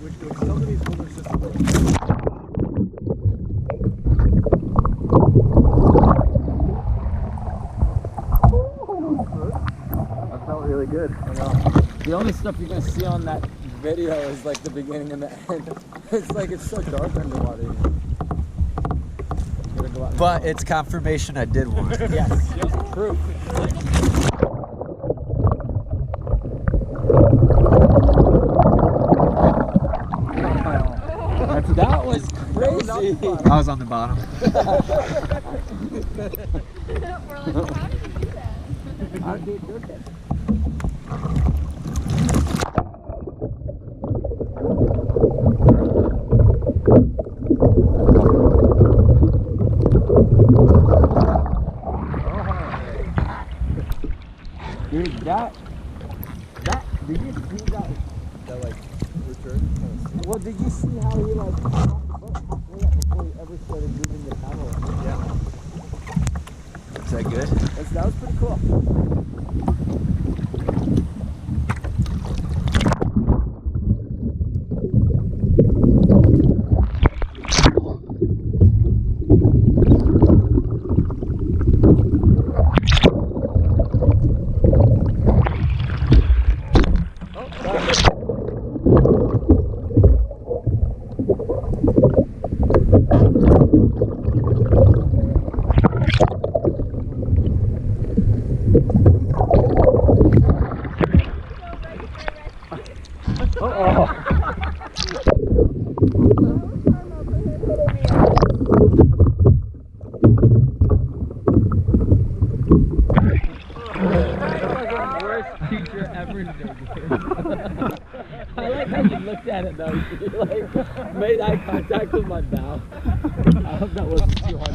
Which some of these older systems. That felt really good. I know. The only stuff you're gonna see on that video is like the beginning and the end. It's like it's so dark underwater. But it's confirmation I did one. Yes, proof. That was crazy. I was on the bottom. We're like, how did you do that? How did you do that? Dude, did you see that? That like return. Well, did you see how he like halfway up before he ever started moving the paddle? Yeah. Is that good? That was pretty cool. Teacher ever did. I like how you looked at it though. You like made eye contact with my bow. I hope that wasn't too hard.